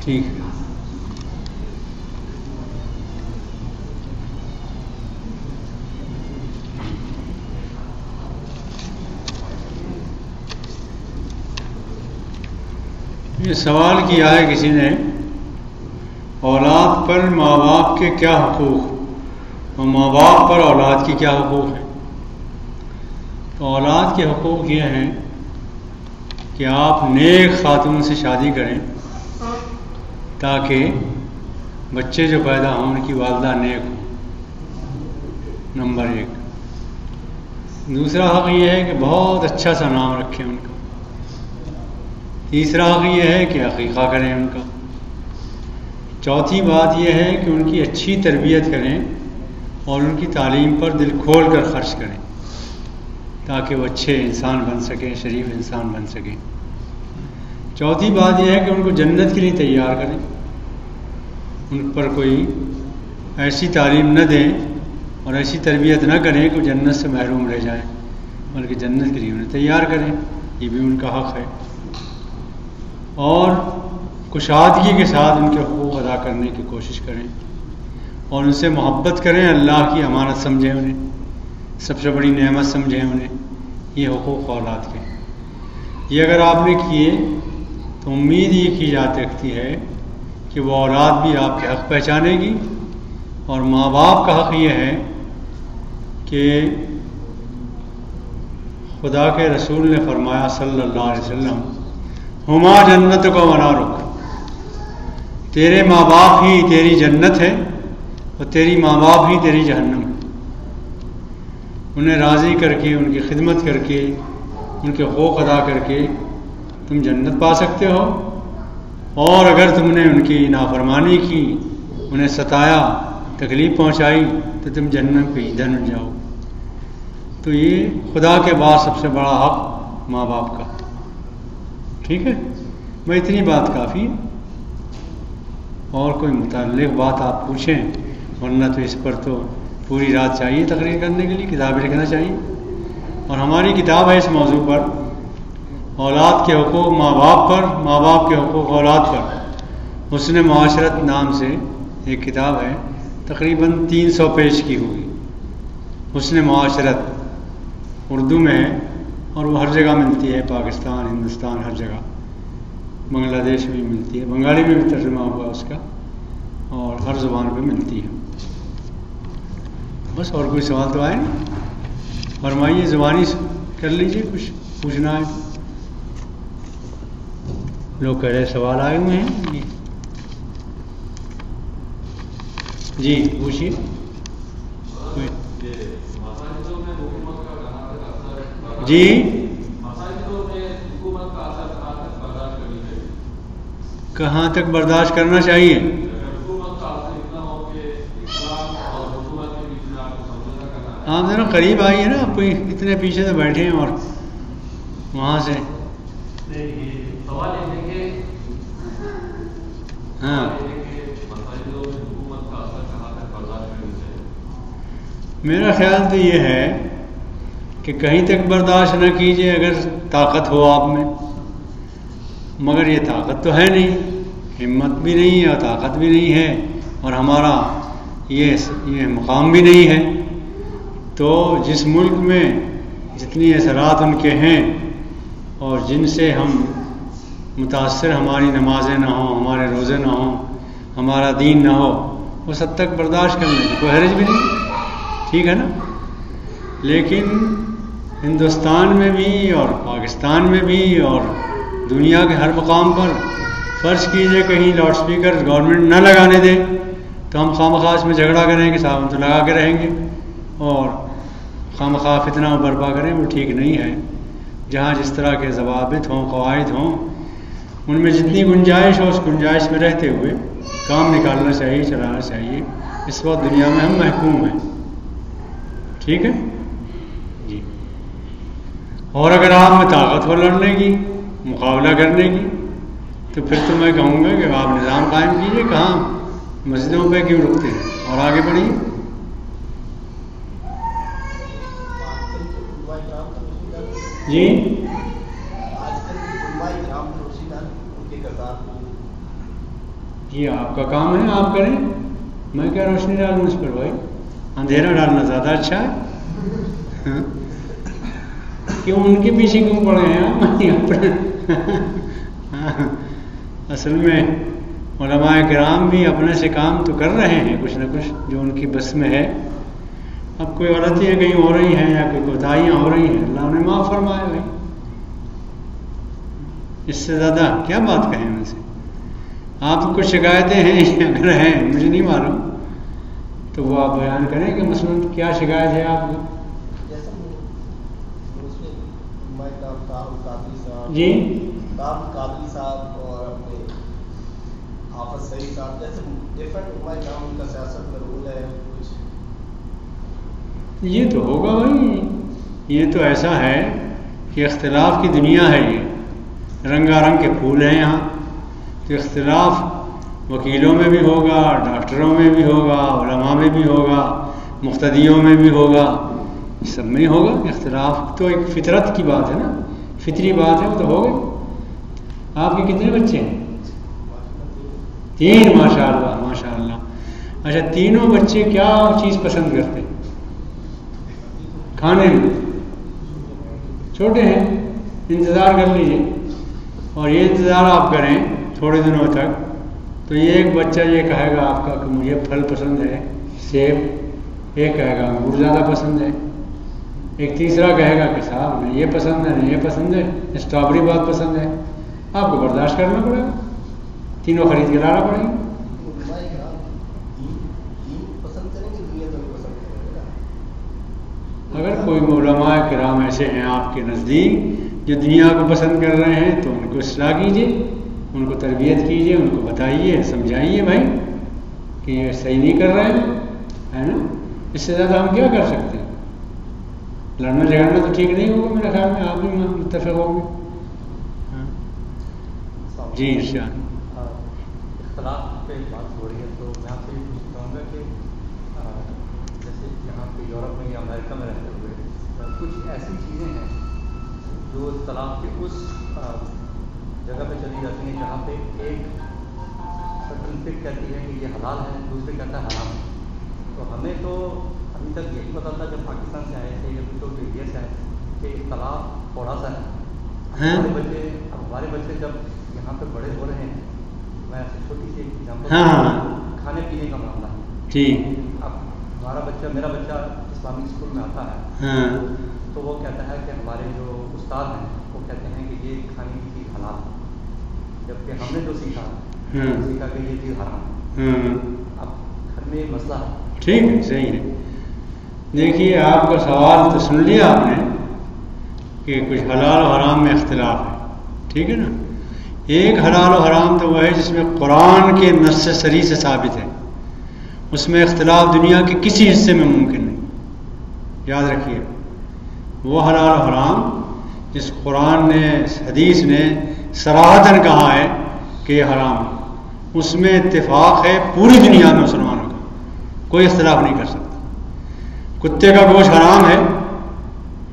ٹھیک ہے. یہ سوال کیا ہے کسی نے، اولاد پر ماں باپ کے کیا حقوق اور ماں باپ پر اولاد کی کیا حقوق ہیں. تو اولاد کے حقوق یہ ہیں کہ آپ نیک خاتون سے شادی کریں تاکہ بچے جو پیدا ہوں ان کی والدہ نیک ہوں، نمبر 1. دوسرا حق یہ ہے کہ بہت اچھا سا نام رکھیں ان کا. تیسرا حق یہ ہے کہ عقیقہ کریں ان کا. چوتھی بات یہ ہے کہ ان کی اچھی تربیت کریں اور ان کی تعلیم پر دل کھول کر خرچ کریں تاکہ وہ اچھے انسان بن سکیں، شریف انسان بن سکیں. چوتھی بات یہ ہے کہ ان کو جنت کے لیے تیار کریں، ان پر کوئی ایسی تعلیم نہ دیں اور ایسی تربیت نہ کریں کہ وہ جنت سے محروم رہ جائیں، بلکہ جنت کے لیے انہیں تیار کریں. یہ بھی ان کا حق ہے. اور کشادگی کے ساتھ ان کے حقوق ادا کرنے کی کوشش کریں اور ان سے محبت کریں. اللہ کی امانت سمجھیں انہیں، سب سے بڑی نعمت سمجھیں انہیں. یہ حقوق اولاد کے. یہ اگر آپ نے کیے تو امید یہ کی جا سکتی ہے کہ وہ اولاد بھی آپ کے حق پہچانے گی. اور ماں باپ کا حق یہ ہے کہ خدا کے رسول نے فرمایا صلی اللہ علیہ وسلم، ہما جنت کو بنا رکھ، تیرے ماں باپ ہی تیری جنت ہے اور تیری ماں باپ ہی تیری جہنم ہے. انہیں راضی کر کے، ان کی خدمت کر کے، ان کے حقوق ادا کر کے تم جنت پا سکتے ہو، اور اگر تم نے ان کی نافرمانی کی، انہیں ستایا، تکلیف پہنچائی تو تم جہنم پہ ایندھن بن جاؤ. تو یہ خدا کے بعد سب سے بڑا حق ماں باپ کا. ٹھیک ہے، میں اتنی بات کافی ہے. اور کوئی متعلق بات آپ پوچھیں، ورنہ تو اس پر تو پوری رات چاہیے تقریر کرنے کے لیے، کتابیں لکھنا چاہیے. اور ہماری کتاب ہے اس موضوع پر، اولاد کے حقوق ماں باپ پر، ماں باپ کے حقوق اولاد پر. حسن معاشرت نام سے ایک کتاب ہے، تقریباً 300 پیج کی ہوگی. حسن معاشرت اردو میں ہے اور وہ ہر جگہ ملتی ہے، پاکستان، ہندوستان، ہر جگہ. بنگلہ دیش میں بھی ملتی ہے، بنگالی میں بھی ترجمہ ہوا اس کا، اور ہر زبان پہ ملتی ہے. بس اور کوئی سوال تو آئے نہیں؟ فرمائیے، زبانی کر لیجیے، کچھ پوچھنا ہے. لوگ کہہ رہے سوال آئے ہوئے ہیں. جی پوچھیے. جی کہاں تک برداشت کرنا چاہیے؟ ہاں ذرا قریب آئیے نا، آپ کوئی اتنے پیچھے سے بیٹھے ہیں اور وہاں سے. ہاں میرا خیال تو یہ ہے کہ کہیں تک برداشت نہ کیجیے اگر طاقت ہو آپ میں، مگر یہ طاقت تو ہے نہیں، ہمت بھی نہیں ہے اور طاقت بھی نہیں ہے، اور ہمارا یہ مقام بھی نہیں ہے. تو جس ملک میں جتنی اثرات ان کے ہیں اور جن سے ہم متاثر، ہماری نمازیں نہ ہوں، ہمارے روزے نہ ہوں، ہمارا دین نہ ہو، اس حد تک برداشت کرنے کی کوئی حرج بھی نہیں. ٹھیک ہے نا؟ لیکن ہندوستان میں بھی اور پاکستان میں بھی اور دنیا کے ہر مقام پر فرض کیجئے کہیں لاؤڈ سپیکر گورنمنٹ نہ لگانے دے تو ہم خواہ اس میں جھگڑا کریں کہ صاحب ہم تو لگا کے رہیں گے، اور خواہ فتنہ برپا کریں. وہ ٹھیک نہیں ہے. جہاں جس طرح کے ضوابط ہوں، قواعد ہوں، ان میں جتنی گنجائش ہو اس گنجائش میں رہتے ہوئے کام نکالنا چاہیے، چلانا چاہیے. اس وقت دنیا میں ہم محکوم ہیں. ٹھیک ہے جی. اور اگر آپ میں طاقت ہو لڑنے کی، مقابلہ کرنے کی، تو پھر تو میں کہوں گا کہ آپ نظام قائم کیجئے. کہاں مسجدوں پہ کیوں رکتے ہیں، اور آگے بڑھیے. جی آپ کا کام ہے، آپ کریں، میں کیا روشنی ڈالوں اس پر بھائی؟ اندھیرا ڈالنا زیادہ اچھا ہے. کیوں ان کے پیچھے کیوں پڑے ہیں آپ؟ اصل میں علماء کرام بھی اپنے سے کام تو کر رہے ہیں کچھ نہ کچھ جو ان کی بس میں ہے. اب کوئی غلطیاں کہیں ہو رہی ہیں یا کوئی کوتاہیاں ہو رہی ہیں، اللہ نے معاف فرمایا بھائی. اس سے زیادہ کیا بات کہیں ان سے؟ آپ کو کچھ شکایتیں ہیں اگر ہیں، مجھے نہیں معلوم، تو وہ آپ بیان کریں کہ مثلاً کیا شکایت ہے آپ کو؟ جی قادری صاحب اور اپنے حافظ سعید صاحب جیسے ڈفرنٹ علماء کرام ان کا سیاست میں رول ہے کچھ؟ یہ تو ہوگا بھائی، یہ تو ایسا ہے کہ اختلاف کی دنیا ہے، یہ رنگا رنگ کے پھول ہیں یہاں. تو اختلاف وکیلوں میں بھی ہوگا، ڈاکٹروں میں بھی ہوگا، علماء میں بھی ہوگا، مقتدیوں میں بھی ہوگا، سب میں ہوگا. اختلاف تو ایک فطرت کی بات ہے نا، فطری بات ہے، وہ تو ہوگا. آپ کے کتنے بچے ہیں؟ 3. ماشاء اللہ ماشاء اللہ. اچھا، تینوں بچے کیا چیز پسند کرتے ہیں کھانے میں؟ چھوٹے ہیں، انتظار کر لیجیے، اور یہ انتظار آپ کریں تھوڑے دنوں تک، تو یہ ایک بچہ یہ کہے گا آپ کا کہ مجھے پھل پسند ہے سیب، ایک کہے گا انگور زیادہ پسند ہے، ایک تیسرا کہے گا کہ صاحب نہیں یہ پسند ہے، نہیں یہ پسند ہے، اسٹرابری بہت پسند ہے. آپ کو برداشت کرنا پڑے گا، تینوں خرید کے لانا پڑے گا. اگر کوئی علماء کرام ایسے ہیں آپ کے نزدیک جو دنیا کو پسند کر رہے ہیں تو ان کو اصلاح کیجیے، ان کو تربیت کیجیے، ان کو بتائیے، سمجھائیے بھائی کہ یہ صحیح نہیں کر رہے ہیں، ہے نا. اس سے زیادہ ہم کیا کر سکتے ہیں؟ لڑنا جھگڑنا تو ٹھیک نہیں ہوگا میرے خیال میں، آپ بھی متفق ہوں گے. جی ارشاد. اختلاف پہ بات ہو رہی ہے تو میں آپ سے یہ پوچھنا چاہوں گا کہ جیسے یہاں پہ یورپ میں یا امریکہ میں رہتے ہوئے کچھ ایسی چیزیں ہیں جو اختلاف کے اس جگہ پہ چلی جاتی ہیں جہاں پہ ایک سرٹیفکیٹ کہتی ہے کہ یہ حلال ہے، دوسرے کہتا ہے حرام ہے. تو ہمیں تو ابھی تک یہی پتا تھا جب پاکستان سے آئے تھے یا کچھ لوگ انڈیا سے آئے کہ اختلاف تھوڑا سا ہے. ہمارے بچے جب یہاں پہ بڑے ہو رہے ہیں، میں ایسے چھوٹی سی ایگزامپل، کھانے پینے کا معاملہ ہے. اب ہمارا بچہ، میرا بچہ اسلامک اسکول میں آتا ہے تو وہ کہتا ہے کہ ہمارے جو استاد ہیں وہ کہتے ہیں کہ یہ کھانے کی چیز حلال ہے، جبکہ ہم نے جو سیکھا کہ یہ چیز حرام ہے. اب گھر میں مسئلہ ہے. ٹھیک ہے، صحیح ہے. دیکھیے آپ کا سوال تو سن لیا آپ نے کہ کچھ حلال و حرام میں اختلاف ہے، ٹھیک ہے نا. ایک حلال و حرام تو وہ ہے جس میں قرآن کے نص صریح سے ثابت ہے، اس میں اختلاف دنیا کے کسی حصے میں ممکن نہیں. یاد رکھیے، وہ حلال و حرام جس قرآن نے، حدیث نے صراحتاً کہا ہے کہ یہ حرام ہے، اس میں اتفاق ہے پوری دنیا میں مسلمانوں کا، کوئی اختلاف نہیں کر سکتا. کتے کا گوشت حرام ہے،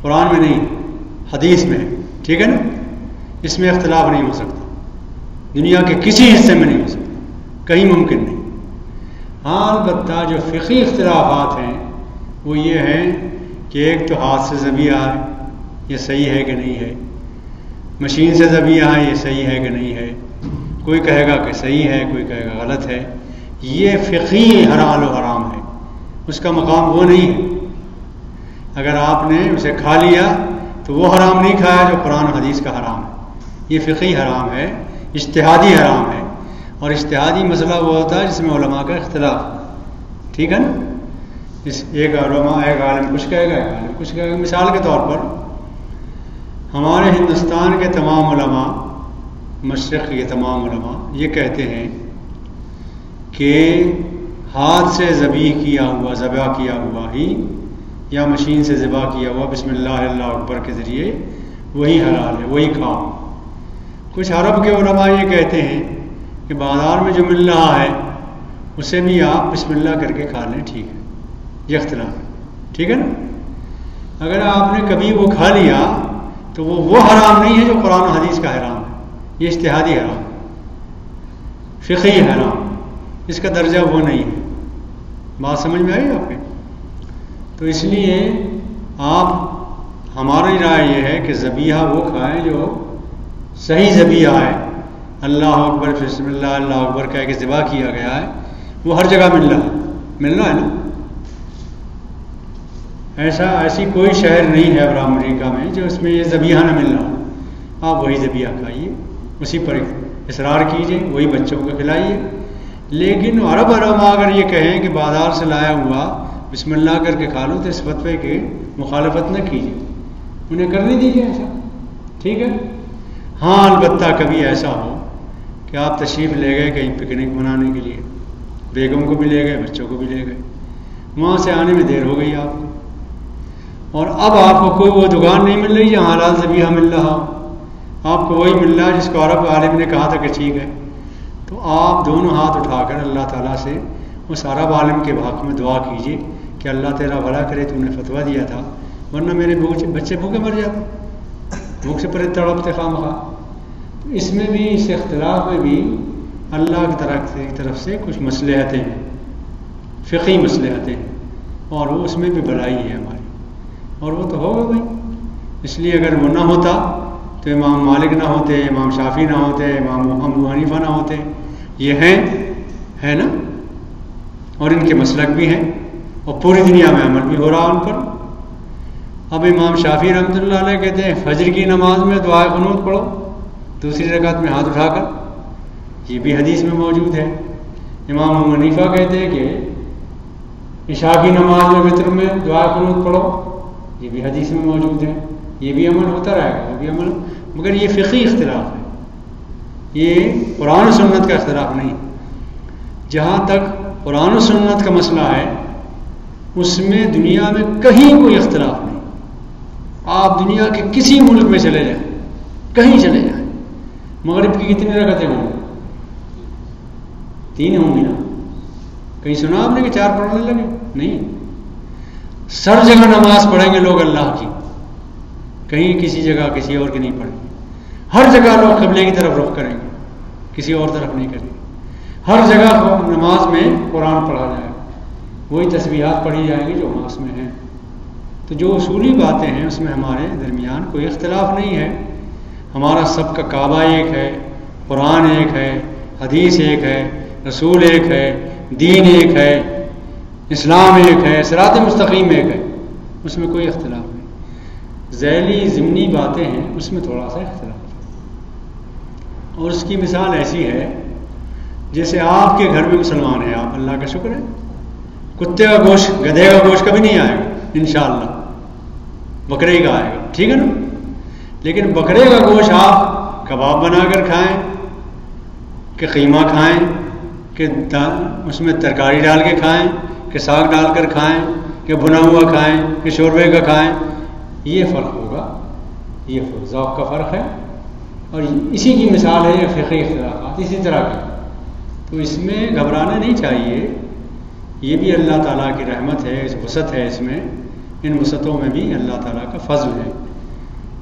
قرآن میں نہیں، حدیث میں ہے، ٹھیک ہے نا. اس میں اختلاف نہیں ہو سکتا، دنیا کے کسی حصے میں نہیں ہو سکتا، کہیں ممکن نہیں. ہاں البتہ جو فقہی اختلافات ہیں وہ یہ ہیں کہ ایک تو ہاتھ سے ذبیحہ ہے، یہ صحیح ہے کہ نہیں ہے، مشین سے ذبیحہ ہے، یہ صحیح ہے کہ نہیں ہے. کوئی کہے گا کہ صحیح ہے، کوئی کہے گا غلط ہے. یہ فقہی حلال و حرام ہے، اس کا مقام وہ نہیں ہے. اگر آپ نے اسے کھا لیا تو وہ حرام نہیں کھایا جو قرآن حدیث کا حرام ہے. یہ فقہی حرام ہے، اجتہادی حرام ہے. اور اجتہادی مسئلہ وہ ہوتا ہے جس میں علماء کا اختلاف، ٹھیک ہے نا. ایک عالم کچھ کہے گا، ایک عالم کچھ کہے گا. مثال کے طور پر ہمارے ہندوستان کے تمام علماء، مشرق کے تمام علماء یہ کہتے ہیں کہ ہاتھ سے ذبح کیا ہوا ہی یا مشین سے ذبح کیا ہوا بسم اللہ اللہ اکبر کے ذریعے وہی حلال ہے، وہی کھاؤ. کچھ عرب کے علماء یہ کہتے ہیں کہ بازار میں جو مل رہا ہے اسے بھی آپ بسم اللہ کر کے کھا لیں، ٹھیک ہے. یہ اختلاف ہے، ٹھیک ہے نا. اگر آپ نے کبھی وہ کھا لیا تو وہ حرام نہیں ہے جو قرآن و حدیث کا حرام ہے، یہ اجتہادی حرام، فقہی حرام. اس کا درجہ وہ نہیں ہے. بات سمجھ میں آئی آپ کے؟ تو اس لیے ہماری رائے یہ ہے کہ ذبیحہ وہ کھائیں جو صحیح ذبیحہ ہے. اللہ اکبر بسم اللہ اللہ اکبر کہہ کے ذبح کیا گیا ہے، وہ ہر جگہ مل رہا ہے نا. ایسی کوئی شہر نہیں ہے عرب امریکہ میں جو اس میں یہ ذبیحہ نہ مل رہا. آپ وہی ذبیحہ کھائیے، اسی پر اصرار کیجیے، وہی بچوں کو کھلائیے. لیکن عرب اگر یہ کہیں کہ بازار سے لایا ہوا بسم اللہ کر کے کھا لو تو اس فتوے کی مخالفت نہ کیجیے، انہیں کرنے دیجیے ایسا. ٹھیک ہے. ہاں البتہ کبھی ایسا ہو کہ آپ تشریف لے گئے کہیں پکنک منانے کے لیے، بیگم کو بھی لے گئے بچوں کو بھی لے گئے، وہاں سے آنے میں دیر ہو گئی آپ کو، اور اب آپ کو کوئی وہ دکان نہیں مل رہی جہاں حلال ذبیحہ مل رہا ہو، آپ کو وہی مل رہا ہے جس کو عرب عالم نے کہا تھا کہ ٹھیک ہے. تو آپ دونوں ہاتھ اٹھا کر اللہ تعالیٰ سے اس عرب عالم کے حق میں دعا کیجیے کہ اللہ تیرا بھلا کرے، تو نے فتویٰ دیا تھا، ورنہ میرے بچے بھوکے مر جاتے، بھوک سے پرے تڑپتے خواہ. اس میں بھی، اس اختلاف میں بھی اللہ کی طرف سے کچھ مصلحتیں ہیں، فقہی مصلحتیں ہیں، اور وہ اس میں بھی بھلائی ہے ہماری، اور وہ تو ہوگا بھائی. اس لیے اگر وہ نہ ہوتا تو امام مالک نہ ہوتے، امام شافعی نہ ہوتے، امام ابو حنیفہ نہ ہوتے. یہ ہیں نا، اور ان کے مسلک بھی ہیں، اور پوری دنیا میں عمل بھی ہو رہا ان پر. اب امام شافعی رحمۃ اللہ علیہ کہتے ہیں فجر کی نماز میں دعائے قنوت پڑھو دوسری رکعت میں ہاتھ اٹھا کر، یہ بھی حدیث میں موجود ہے. امام ابو حنیفہ کہتے ہیں کہ عشاء کی نماز میں وتر میں دعائے قنوت پڑھو، یہ بھی حدیث میں موجود ہے. یہ بھی عمل ہوتا رہے گا، وہ بھی عمل، مگر یہ فقہی اختلاف ہے، یہ قرآن و سنت کا اختلاف نہیں. جہاں تک قرآن و سنت کا مسئلہ ہے اس میں دنیا میں کہیں کوئی اختلاف نہیں. آپ دنیا کے کسی ملک میں چلے جائیں، کہیں چلے جائیں، مغرب کی کتنی رکعتیں ہوں گی؟ 3 ہوں گی نا. کہیں سنا آپ نے کہ 4 پڑھنے لگے؟ نہیں. سر جگہ نماز پڑھیں گے لوگ اللہ کی، کہیں کسی جگہ کسی اور کی نہیں پڑھیں گے. ہر جگہ لوگ قبلے کی طرف رخ کریں گے، کسی اور طرف نہیں کریں گے. ہر جگہ نماز میں قرآن پڑھا جائے گا، وہی تسبیحات پڑھی جائیں گی جو نماز میں ہیں. تو جو اصولی باتیں ہیں اس میں ہمارے درمیان کوئی اختلاف نہیں ہے. ہمارا سب کا کعبہ ایک ہے، قرآن ایک ہے، حدیث ایک ہے، رسول ایک ہے، دین ایک ہے، اسلام ایک ہے، صراط مستقیم ایک ہے، اس میں کوئی اختلاف نہیں. ذیلی ضمنی باتیں ہیں اس میں تھوڑا سا اختلاف ہے. اور اس کی مثال ایسی ہے جیسے آپ کے گھر میں مسلمان ہیں آپ، اللہ کا شکر ہے، کتے کا گوشت گدھے کا گوشت کبھی نہیں آئے گا انشاءاللہ، بکرے کا آئے گا. ٹھیک ہے نا. لیکن بکرے کا گوشت آپ کباب بنا کر کھائیں، کہ قیمہ کھائیں، کہ اس میں ترکاری ڈال کے کھائیں، کہ ساگ ڈال کر کھائیں، کہ بھنا ہوا کھائیں، کہ شوربے کا کھائیں، یہ فرق ہوگا. یہ ذوق کا فرق ہے، اور اسی کی مثال ہے یہ فقہی اختلافات اسی طرح کے. تو اس میں گھبرانا نہیں چاہیے. یہ بھی اللہ تعالیٰ کی رحمت ہے، اس وسعت ہے، اس میں ان وسعتوں میں بھی اللہ تعالیٰ کا فضل ہے.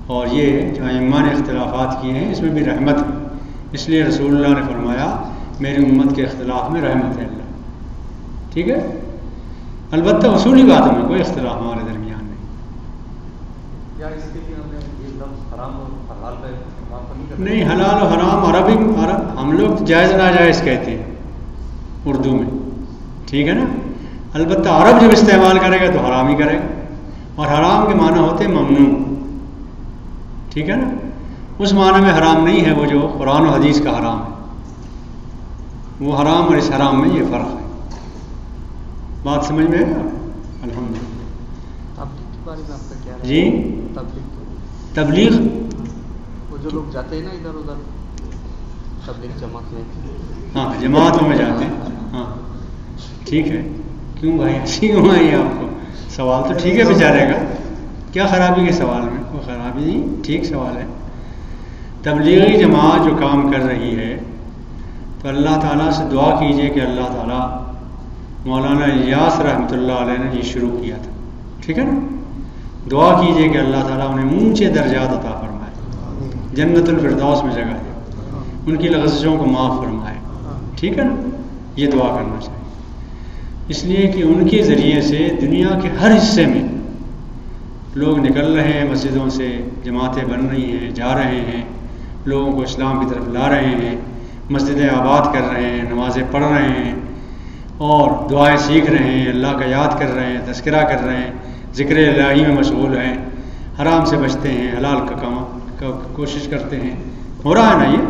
اور یہ جو ائمہ نے اختلافات کیے ہیں اس میں بھی رحمت ہے. اس لیے رسول اللہ نے فرمایا میری امت کے اختلاف میں رحمت ہے اللہ. ٹھیک ہے. البتہ اصولی باتوں میں کوئی اختلاف ہمارے درمیان نہیں. کیا اس کے لیے ہمیں یہ لفظ حرام اور حلال پہ نہیں، حلال و حرام عربی ہم لوگ جائز ناجائز کہتے ہیں اردو میں. ٹھیک ہے نا. البتہ عرب جب استعمال کرے گا تو حرام ہی کرے گا، اور حرام کے معنی ہوتے ہیں ممنوع. ٹھیک ہے نا. اس معنی میں حرام نہیں ہے وہ جو قرآن و حدیث کا حرام ہے، وہ حرام اور اس حرام میں یہ فرق ہے. بات سمجھ میں ہے؟ الحمدللہ. تبلیغ کے بارے میں آپ کا کیا ہے؟ جی تبلیغ وہ جو لوگ جاتے ہیں نا ادھر ادھر تبلیغ جماعت میں، ہاں جماعتوں میں جاتے ہیں. ہاں ٹھیک ہے. کیوں بھائی اچھی کیوں آئی آپ کو؟ سوال تو ٹھیک ہے بیچارے کا، کیا خرابی کے سوال میں؟ کوئی خرابی نہیں، ٹھیک سوال ہے. تبلیغی جماعت جو کام کر رہی ہے تو اللہ تعالیٰ سے دعا کیجئے کہ اللہ تعالیٰ، مولانا الیاس رحمۃ اللہ علیہ نے یہ شروع کیا تھا. ٹھیک ہے نا. دعا کیجئے کہ اللہ تعالیٰ انہیں اونچے درجات عطا فرمائے، جنت الفردوس میں جگہ دے، ان کی لغزشوں کو معاف فرمائے. ٹھیک ہے نا. یہ دعا کرنا چاہیے، اس لیے کہ ان کے ذریعے سے دنیا کے ہر حصے میں لوگ نکل رہے ہیں، مسجدوں سے جماعتیں بن رہی ہیں، جا رہے ہیں، لوگوں کو اسلام کی طرف لا رہے ہیں، مسجدیں آباد کر رہے ہیں، نمازیں پڑھ رہے ہیں اور دعائیں سیکھ رہے ہیں، اللہ کا یاد کر رہے ہیں، تذکرہ کر رہے ہیں، ذکر الہی میں مشغول ہیں، حرام سے بچتے ہیں، حلال کا کوشش کرتے ہیں، ہو رہا ہے نا یہ؟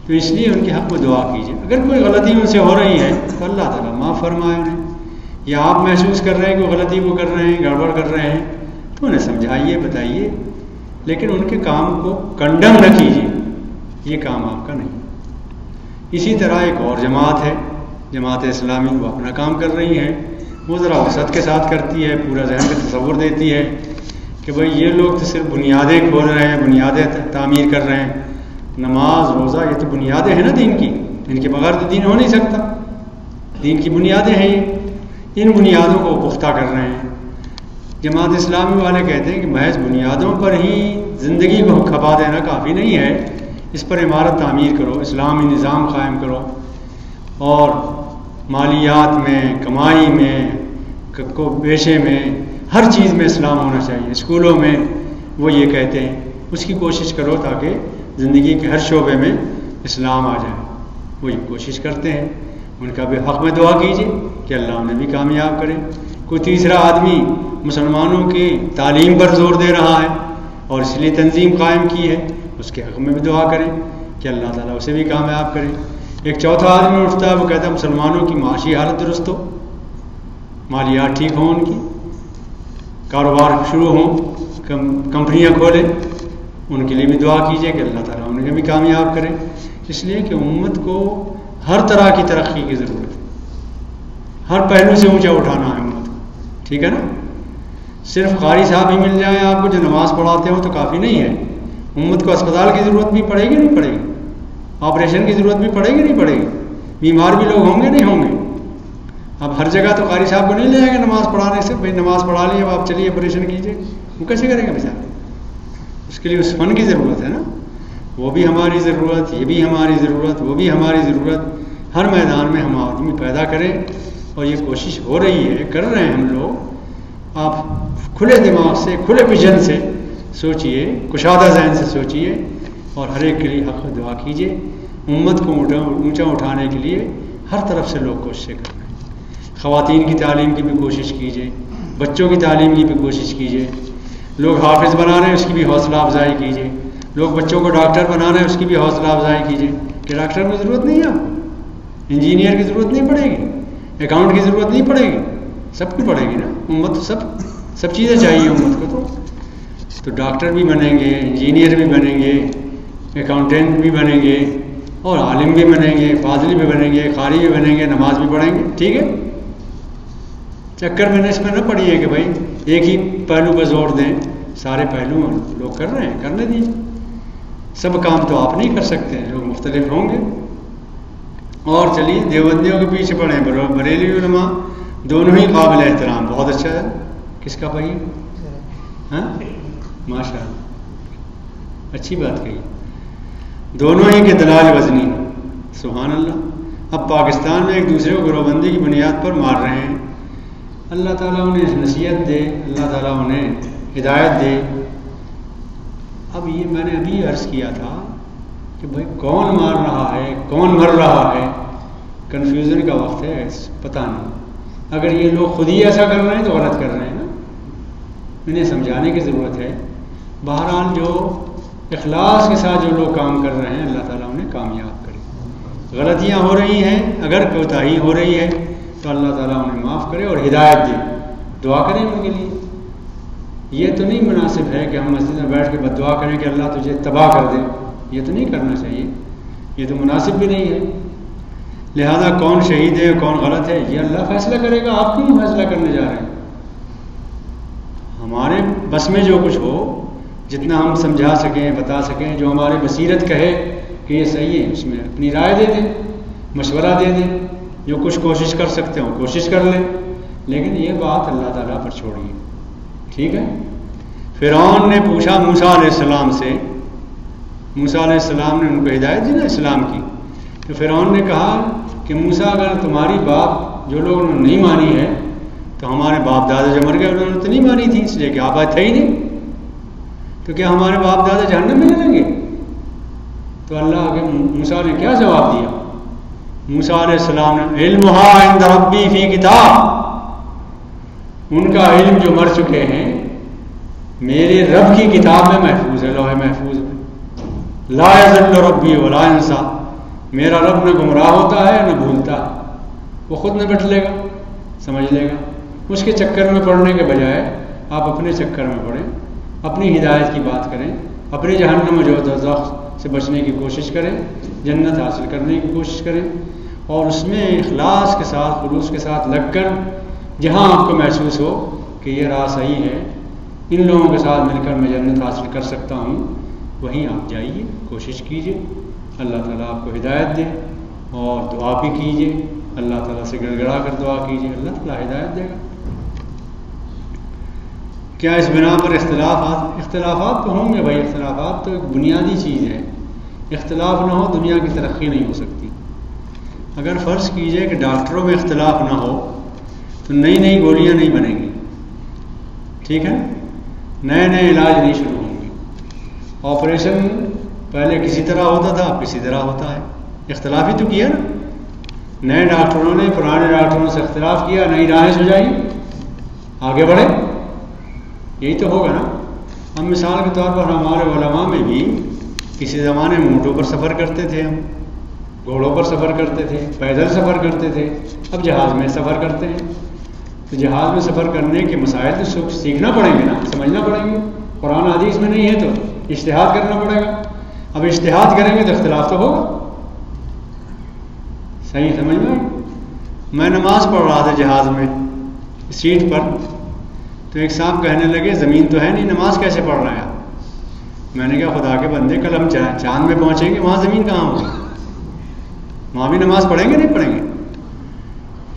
تو اس لیے ان کے حق میں دعا کیجیے۔ اگر کوئی غلطی ان سے ہو رہی ہے تو اللہ تعالیٰ معاف فرمائے انہیں، یا آپ محسوس کر رہے ہیں کہ غلطی وہ کر رہے ہیں، گڑبڑ کر رہے ہیں، تو انہیں سمجھائیے، بتائیے، لیکن ان کے کام کو کنڈم نہ کیجیے، یہ کام آپ کا نہیں۔ اسی طرح ایک اور جماعت ہے، جماعت اسلامی، وہ اپنا کام کر رہی ہے، وہ ذرا وسعت کے ساتھ کرتی ہے، پورا ذہن کا تصور دیتی ہے کہ بھائی یہ لوگ تو صرف بنیادیں کھول رہے ہیں، بنیادیں تعمیر کر رہے ہیں، نماز روزہ یہ تو بنیادیں ہیں نا دین کی، ان کے بغیر تو دین ہو نہیں سکتا، دین کی بنیادیں ہیں یہ، ان بنیادوں کو پختہ کر رہے ہیں۔ جماعت اسلامی والے کہتے ہیں کہ محض بنیادوں پر ہی زندگی کو کھپا دینا کافی نہیں ہے، اس پر عمارت تعمیر کرو، اسلامی نظام قائم کرو، اور مالیات میں، کمائی میں، پیشے میں، ہر چیز میں اسلام ہونا چاہیے، اسکولوں میں وہ یہ کہتے ہیں، اس کی کوشش کرو تاکہ زندگی کے ہر شعبے میں اسلام آ جائے، وہ یہ کوشش کرتے ہیں۔ ان کا بھی حق میں دعا کیجیے کہ اللہ انہیں بھی کامیاب کرے۔ کوئی تیسرا آدمی مسلمانوں کی تعلیم پر زور دے رہا ہے اور اس لیے تنظیم قائم کی ہے، اس کے حق میں بھی دعا کریں کہ اللہ تعالیٰ اسے بھی کامیاب کرے۔ ایک چوتھا آدمی اٹھتا ہے، وہ کہتا ہے مسلمانوں کی معاشی حالت درست ہو، مالیات ٹھیک ہوں، ان کی کاروبار شروع ہوں، کمپنیاں کھولیں، ان کے لیے بھی دعا کیجیے کہ اللہ تعالیٰ انہیں بھی کامیاب کرے۔ اس لیے کہ امت کو ہر طرح کی ترقی کی ضرورت ہے، ہر پہلو سے اونچا اٹھانا ہے امت کو، ٹھیک ہے نا؟ صرف قاری صاحب ہی مل جائیں آپ کو جو نماز پڑھاتے ہوں تو کافی نہیں ہے، امت کو اسپتال کی ضرورت بھی پڑے گی نہیں پڑے گی، آپریشن کی ضرورت بھی پڑے گی نہیں پڑے گی، بیمار بھی لوگ ہوں گے نہیں ہوں گے۔ اب ہر جگہ تو قاری صاحب کو نہیں لے جائیں گے نماز پڑھانے سے، بھائی نماز پڑھا لی اب آپ چلیے آپریشن کیجیے، وہ کیسے کریں گے بیچارے؟ اس کے لیے اس فن کی ضرورت ہے نا، وہ بھی ہماری ضرورت، یہ بھی ہماری ضرورت، وہ بھی ہماری ضرورت، ہر میدان میں ہم آدمی پیدا کریں، اور یہ کوشش ہو رہی ہے، کر رہے ہیں ہم لوگ۔ آپ کھلے دماغ سے، کھلے ویژن سے سوچئے، کشادہ ذہن سے سوچئے، اور ہر ایک کے لیے حق دعا کیجیے۔ امت کو اونچا اٹھانے کے لیے ہر طرف سے لوگ کوششیں کر رہے ہیں، خواتین کی تعلیم کی بھی کوشش کیجیے، بچوں کی تعلیم کی بھی کوشش کیجیے، لوگ حافظ بنا رہے ہیں اس کی بھی حوصلہ افزائی کیجیے، لوگ بچوں کو ڈاکٹر بنا رہے ہیں اس کی بھی حوصلہ افزائی کیجیے کہ ڈاکٹر کی ضرورت نہیں ہے آپ کو، انجینئر کی ضرورت نہیں پڑے گی، اکاؤنٹ کی ضرورت نہیں پڑے گی، سب کی پڑے گی نا، امت سب چیزیں چاہیے امت کو، تو ڈاکٹر بھی بنیں گے، انجینئر بھی بنیں گے، اکاؤنٹنٹ بھی بنیں گے، اور عالم بھی بنیں گے، فاضل بھی بنیں گے، قاری بھی بنیں گے، نماز بھی پڑھیں گے، ٹھیک ہے؟ چکر میں نے اس میں نہ پڑی ہے کہ بھائی ایک ہی پہلو پہ زور دیں، سارے پہلو لوگ کر رہے ہیں، کرنے دیجیے، سب کام تو آپ نہیں کر سکتے، لوگ مختلف ہوں گے۔ اور چلیے دیوبندیوں کے پیچھے پڑھیں، بریلوی علماء دونوں ہی قابل احترام، بہت اچھا ہے، کس کا بھائی؟ ہاں ماشاء اللہ، اچھی بات کہی، دونوں ہی کے دلال وزنی، سبحان اللہ۔ اب پاکستان میں ایک دوسرے کو گروہ بندی کی بنیاد پر مار رہے ہیں، اللہ تعالیٰ انہیں نصیحت دے، اللہ تعالیٰ انہیں ہدایت دے۔ اب یہ میں نے ابھی عرض کیا تھا کہ بھائی کون مار رہا ہے، کون مر رہا ہے، کنفیوژن کا وقت ہے، پتہ نہیں۔ اگر یہ لوگ خود ہی ایسا کر رہے ہیں تو غلط کر رہے ہیں نا، انہیں سمجھانے کی ضرورت ہے۔ بہرحال جو اخلاص کے ساتھ جو لوگ کام کر رہے ہیں اللہ تعالیٰ انہیں کامیاب کرے۔ غلطیاں ہو رہی ہیں، اگر کوتاہی ہو رہی ہے تو اللہ تعالیٰ انہیں معاف کرے اور ہدایت دے، دعا کریں ان کے لیے۔ یہ تو نہیں مناسب ہے کہ ہم مسجد میں بیٹھ کے بد دعا کریں کہ اللہ تجھے تباہ کر دے، یہ تو نہیں کرنا چاہیے، یہ تو مناسب بھی نہیں ہے۔ لہذا کون شہید ہے کون غلط ہے یہ اللہ فیصلہ کرے گا، آپ کیوں فیصلہ کرنے جا رہے ہیں؟ ہمارے بس میں جو کچھ ہو، جتنا ہم سمجھا سکیں، بتا سکیں، جو ہماری بصیرت کہے کہ یہ صحیح ہے، اس میں اپنی رائے دے دیں، مشورہ دے دیں، جو کچھ کوشش کر سکتے ہوں کوشش کر لیں، لیکن یہ بات اللہ تعالیٰ پر چھوڑیے، ٹھیک ہے؟ فرعون نے پوچھا موسیٰ علیہ السلام سے، موسیٰ علیہ السلام نے ان کو ہدایت دی نا اسلام کی، تو فرعون نے کہا کہ موسیٰ اگر تمہاری بات جو لوگوں نے نہیں مانی ہے تو ہمارے باپ دادا جو مر گئے انہوں نے تو نہیں مانی تھی، اس لیے کہ آپ تھے ہی نہیں، تو کیا ہمارے باپ دادا جہنم میں جائیں گے؟ تو اللہ کے موسیٰ نے کیا جواب دیا؟ موسیٰ علیہ السلام نے علمھا عند ربی فی کتاب، ان کا علم جو مر چکے ہیں میرے رب کی کتاب میں محفوظ ہے، لوح محفوظ میں، لا یضل ربی ولا ینسیٰ، میرا رب نہ گمراہ ہوتا ہے نہ بھولتا، وہ خود نپٹ لے گا، سمجھ لے گا۔ اس کے چکر میں پڑنے کے بجائے آپ اپنے چکر میں پڑیں، اپنی ہدایت کی بات کریں، اپنے جہنم و دوزخ سے بچنے کی کوشش کریں، جنت حاصل کرنے کی کوشش کریں، اور اس میں اخلاص کے ساتھ خلوص کے ساتھ لگ کر جہاں آپ کو محسوس ہو کہ یہ راہ صحیح ہے، ان لوگوں کے ساتھ مل کر میں جنت حاصل کر سکتا ہوں، وہیں آپ جائیے، کوشش کیجیے، اللہ تعالیٰ آپ کو ہدایت دے، اور دعا بھی کیجیے، اللہ تعالیٰ سے گڑ گڑا کر دعا کیجیے، اللہ تعالیٰ ہدایت دے گا۔ کیا اس بنا پر اختلافات تو ہوں گے بھائی، اختلافات تو ایک بنیادی چیز ہے، اختلاف نہ ہو دنیا کی ترقی نہیں ہو سکتی۔ اگر فرض کیجئے کہ ڈاکٹروں میں اختلاف نہ ہو تو نئی گولیاں نہیں بنیں گی، ٹھیک ہے، نئے علاج نہیں شروع ہوں گے، آپریشن پہلے کسی طرح ہوتا تھا اب کسی طرح ہوتا ہے، اختلاف ہی تو کیا نا، نئے ڈاکٹروں نے پرانے ڈاکٹروں سے اختلاف کیا، نئی راہیں سجائی، آگے بڑھے، یہی تو ہوگا نا۔ ہم مثال کے طور پر ہمارے علماء میں بھی کسی زمانے میں اونٹوں پر سفر کرتے تھے، ہم گھوڑوں پر سفر کرتے تھے، پیدل سفر کرتے تھے، اب جہاز میں سفر کرتے ہیں، تو جہاز میں سفر کرنے کے مسائل تو سیکھنا پڑیں گے نا، سمجھنا پڑیں گے، قرآن حدیث میں نہیں ہے تو اجتہاد کرنا پڑے گا، اب اجتہاد کریں گے تو اختلاف تو ہوگا، صحیح سمجھ میں۔ میں نماز پڑھ رہا تھا جہاز میں سیٹ پر، تو ایک صاحب کہنے لگے زمین تو ہے نہیں، نماز کیسے پڑھ رہے ہیں آپ؟ میں نے کہا خدا کے بندے کل ہم چاند میں پہنچیں گے، وہاں زمین کہاں ہوگی؟ وہاں بھی نماز پڑھیں گے نہیں پڑھیں گے؟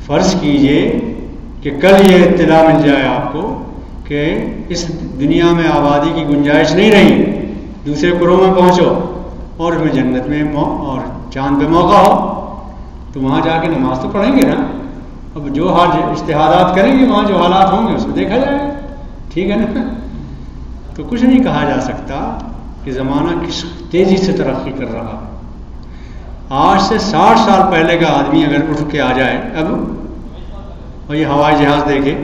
فرض کیجئے کہ کل یہ اطلاع مل جائے آپ کو کہ اس دنیا میں آبادی کی گنجائش نہیں رہی، دوسرے گروہ میں پہنچو اور اس میں جنت میں اور چاند پہ موقع ہو، تو وہاں جا کے نماز تو پڑھیں گے نا۔ اب جو اجتہادات کریں گے وہاں جو حالات ہوں گے اس کو دیکھا جائے گا، ٹھیک ہے نا۔ تو کچھ نہیں کہا جا سکتا کہ زمانہ کس تیزی سے ترقی کر رہا، آج سے 60 سال پہلے کا آدمی اگر اٹھ کے آ جائے اب، اور یہ ہوائی جہاز دیکھے،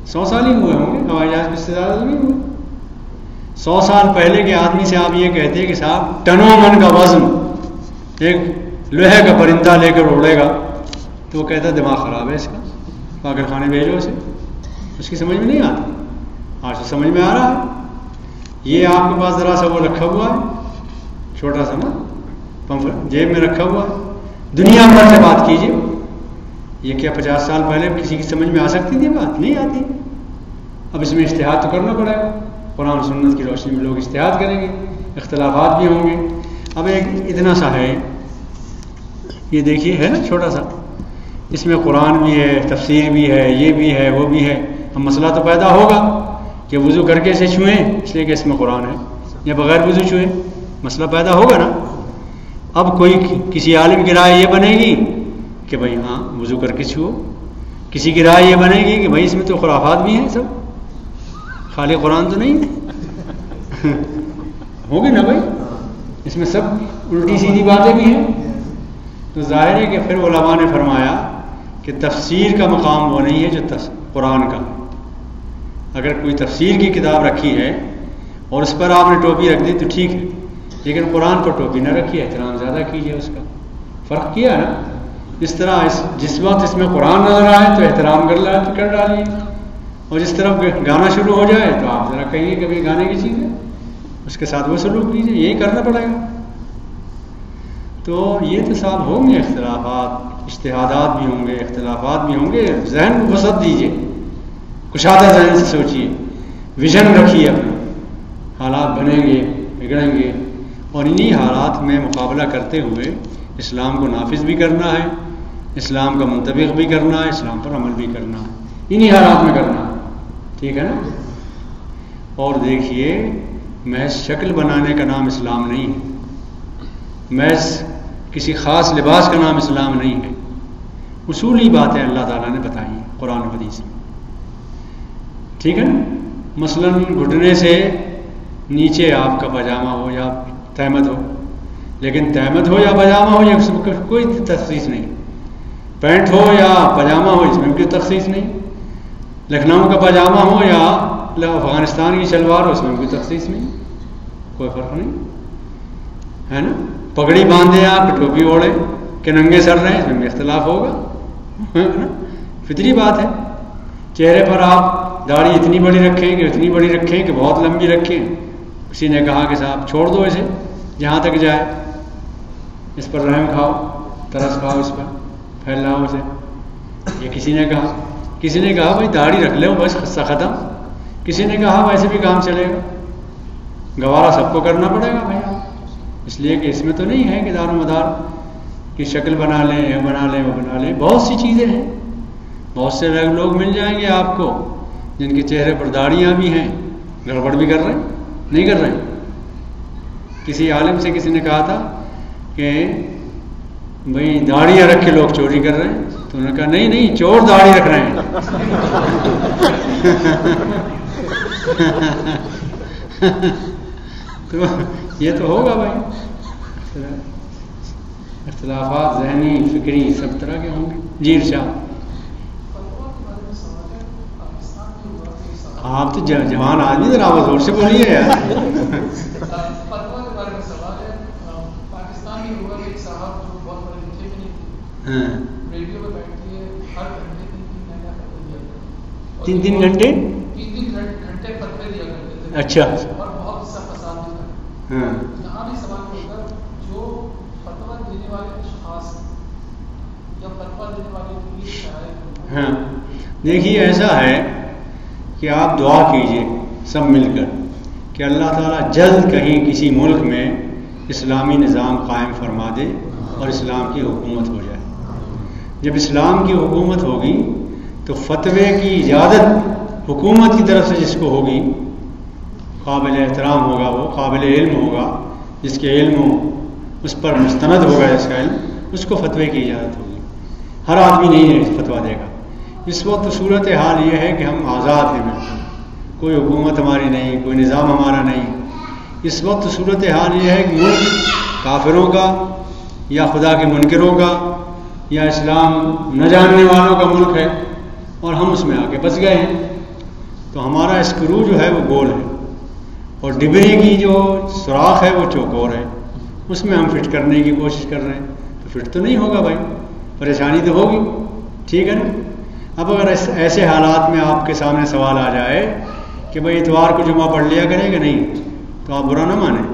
100 سال ہی ہوئے ہوں گے، ہوائی جہاز بھی اس سے زیادہ نہیں ہوئے۔ 100 سال پہلے کے آدمی سے آپ یہ کہتے ہیں کہ صاحب ٹنوں من کا وزن ایک لوہے کا پرندہ لے کر اڑے گا، تو وہ کہتا ہے دماغ خراب ہے اس کا، پاگل خانے بھیجو اسے، اس کی سمجھ میں نہیں آتی، آج تو سمجھ میں آ رہا ہے۔ یہ آپ کے پاس ذرا سا وہ رکھا ہوا ہے، چھوٹا سا نا جیب میں رکھا ہوا ہے، دنیا بھر سے بات کیجیے، یہ کیا 50 سال پہلے کسی کی سمجھ میں آ سکتی تھی؟ بات نہیں آتی۔ اب اس میں اجتہاد تو کرنا پڑے گا، قرآن سنت کی روشنی میں لوگ اجتہاد کریں گے، اختلافات بھی ہوں گے۔ اب ایک اتنا سا ہے، یہ دیکھیے ہے نا چھوٹا سا، اس میں قرآن بھی ہے، تفسیر بھی ہے، یہ بھی ہے، وہ بھی ہے۔ اب مسئلہ تو پیدا ہوگا کہ وضو کر کے اسے چھوئیں، اس لیے کہ اس میں قرآن ہے، یا بغیر وضو چھوئیں، مسئلہ پیدا ہوگا نا۔ اب کوئی کسی عالم کی رائے یہ بنے گی کہ بھائی ہاں وضو کر کے چھو، کسی کی رائے یہ بنے گی کہ بھائی اس میں تو خرافات بھی ہیں، سب خالی قرآن تو نہیں ہے ہوگی نا بھائی، اس میں سب الٹی سیدھی باتیں بھی ہیں۔ تو ظاہر ہے کہ پھر علماء نے فرمایا کہ تفسیر کا مقام وہ نہیں ہے جو قرآن کا۔ اگر کوئی تفسیر کی کتاب رکھی ہے اور اس پر آپ نے ٹوپی رکھ دی تو ٹھیک ہے، لیکن قرآن پر ٹوپی نہ رکھی ہے، احترام زیادہ کیجیے، اس کا فرق کیا نا۔ اس طرح جس وقت اس میں قرآن نظر آئے تو احترام کر ڈالیے، اور جس طرف گانا شروع ہو جائے تو آپ ذرا کہیے کہ بھائی گانے کی چیز ہے، اس کے ساتھ وہ سلوک کیجیے، یہی کرنا پڑے گا۔ تو یہ تو صاحب ہوں گے اختلافات، اجتہادات بھی ہوں گے، اختلافات بھی ہوں گے، ذہن کو وسعت دیجیے، کشادہ ذہن سے سوچیے، ویژن رکھیے اپنا، حالات بنیں گے، بگڑیں گے، اور انہی حالات میں مقابلہ کرتے ہوئے اسلام کو نافذ بھی کرنا ہے، اسلام کا منطبق بھی کرنا ہے، اسلام پر عمل بھی کرنا ہے، انہی حالات میں کرنا ہے، ٹھیک ہے نا۔ اور دیکھیے، محض شکل بنانے کا نام اسلام نہیں ہے، محض کسی خاص لباس کا نام اسلام نہیں ہے، اصولی باتیں اللہ تعالیٰ نے بتائی ہیں قرآن و حدیث میں، ٹھیک ہے نا؟ مثلاً گھٹنے سے نیچے آپ کا پاجامہ ہو یا تہمت ہو، لیکن تہمت ہو یا پاجامہ ہو، یہ اس میں کوئی تخصیص نہیں. پینٹ ہو یا پاجامہ ہو، اس میں کوئی تخصیص نہیں. لکھنؤ کا پاجامہ ہو یا افغانستان کی شلوار ہو، اس میں کوئی تخصیص نہیں، کوئی فرق نہیں ہے نا. پگڑی باندھے آپ، ٹوپی اوڑھے کہ ننگے سر رہیں، اس میں بھی اختلاف ہوگا، ہے نا؟ فطری بات ہے. چہرے پر آپ داڑھی اتنی بڑی رکھیں کہ اتنی بڑی رکھیں کہ بہت لمبی رکھیں. کسی نے کہا کہ صاحب چھوڑ دو اسے جہاں تک جائے، اس پر رحم کھاؤ، ترس کھاؤ، اس پر پھیلاؤ اسے. یہ کسی نے کہا بھائی داڑھی رکھ لو بس قصہ ختم. کسی نے کہا ویسے بھی کام چلے گا، گوارا سب کو کرنا پڑے گا بھائی، اس لیے کہ اس میں تو نہیں ہے کہ دار و مدار کی شکل بنا لیں، یہ بنا لیں، وہ بنا لیں. بہت سی چیزیں ہیں. بہت سے لوگ مل جائیں گے آپ کو جن کے چہرے پر داڑیاں بھی ہیں، گڑبڑ بھی کر رہے ہیں، نہیں کر رہے ہیں. کسی عالم سے کسی نے کہا تھا کہ بھائی داڑیاں رکھ کے لوگ چوری کر رہے ہیں، تو انہوں نے کہا نہیں چور داڑھی رکھ رہے ہیں. تو یہ تو ہوگا بھائی، اختلافات ذہنی فکری سب طرح کے ہوں گے. جی ارشاد. آپ تو جوان آدمی، ذرا آواز زور سے بولیے یار. تین گھنٹے اچھا. ہاں دیکھیے ایسا ہے کہ آپ دعا کیجئے سب مل کر کہ اللہ تعالیٰ جلد کہیں کسی ملک میں اسلامی نظام قائم فرما دے اور اسلام کی حکومت ہو جائے. جب اسلام کی حکومت ہوگی تو فتوے کی اجازت حکومت کی طرف سے جس کو ہوگی، قابل احترام ہوگا، وہ قابل علم ہوگا، جس کے علم ہو، اس پر مستند ہوگا جس کا علم، اس کو فتوے کی اجازت ہوگی. ہر آدمی نہیں ہے فتویٰ دے گا. اس وقت صورت حال یہ ہے کہ ہم آزاد ہیں بالکل، کوئی حکومت ہماری نہیں، کوئی نظام ہمارا نہیں. اس وقت صورت حال یہ ہے کہ ملک کافروں کا یا خدا کے منکروں کا یا اسلام نہ جاننے والوں کا ملک ہے، اور ہم اس میں آ کے پھنس گئے ہیں. تو ہمارا اسکرو جو ہے وہ گول ہے، اور ڈبری کی جو سوراخ ہے وہ چوکور ہے، اس میں ہم فٹ کرنے کی کوشش کر رہے ہیں. تو فٹ تو نہیں ہوگا بھائی، پریشانی تو ہوگی. ٹھیک ہے نا. اب اگر ایسے حالات میں آپ کے سامنے سوال آ جائے کہ بھائی اتوار کو جمعہ پڑھ لیا کریں گے، نہیں، تو آپ برا نہ مانیں،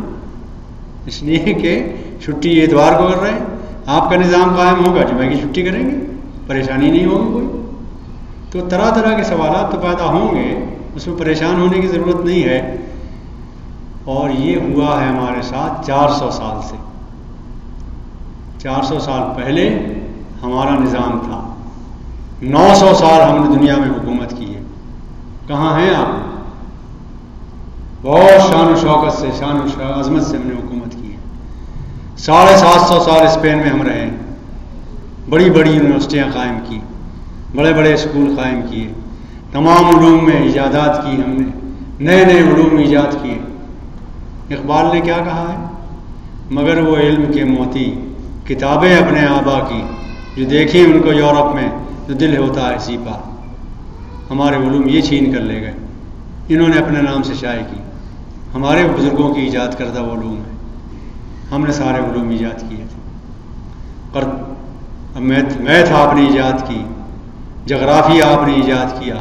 اس لیے کہ چھٹی اتوار کو کر رہے ہیں. آپ کا نظام قائم ہوگا، جمعہ کی چھٹی کریں گے، پریشانی نہیں ہوگی کوئی. تو طرح طرح کے سوالات تو پیدا ہوں گے، اس میں پریشان ہونے کی ضرورت نہیں ہے. اور یہ ہوا ہے ہمارے ساتھ 400 سال سے. 400 سال پہلے ہمارا نظام تھا، 900 سال ہم نے دنیا میں حکومت کی ہے. کہاں ہیں آپ؟ بہت شان و شوکت سے، شان و عظمت سے ہم نے حکومت کی ہے. 750 سال اسپین میں ہم رہے ہیں، بڑی بڑی یونیورسٹیاں قائم کی، بڑے بڑے اسکول قائم کیے، تمام علوم میں ایجادات کی ہم نے، نئے نئے علوم ایجاد کیے. اقبال نے کیا کہا ہے؟ مگر وہ علم کے موتی کتابیں اپنے آبا کی، جو دیکھیں ان کو یورپ میں تو دل ہوتا ہے سیپا. ہمارے علوم یہ چھین کر لے گئے، انہوں نے اپنے نام سے شائع کی. ہمارے بزرگوں کی ایجاد کردہ وہ علوم ہیں، ہم نے سارے علوم ایجاد کیے تھے. میتھ آپ نے ایجاد کی، جغرافیہ آپ نے ایجاد کیا،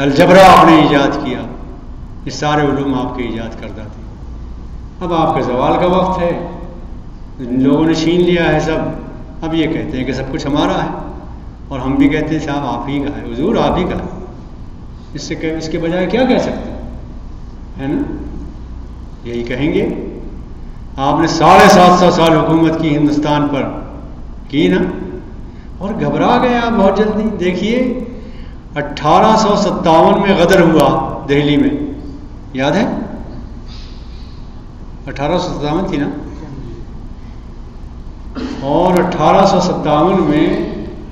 الجبرا آپ نے ایجاد کیا. یہ سارے علوم آپ کے ایجاد کردہ تھے. اب آپ کے زوال کا وقت ہے، لوگوں نے چھین لیا ہے سب. اب یہ کہتے ہیں کہ سب کچھ ہمارا ہے، اور ہم بھی کہتے ہیں صاحب آپ ہی کا ہے، حضور آپ ہی کا ہے. اس کے بجائے کیا کہہ سکتے ہیں، ہے نا؟ یہی کہیں گے. آپ نے 750 سال حکومت کی ہندوستان پر کی نا، اور گھبرا گئے آپ بہت جلدی. دیکھیے 1857 میں غدر ہوا دہلی میں، یاد ہے؟ 1857 تھی نا. اور 1857 میں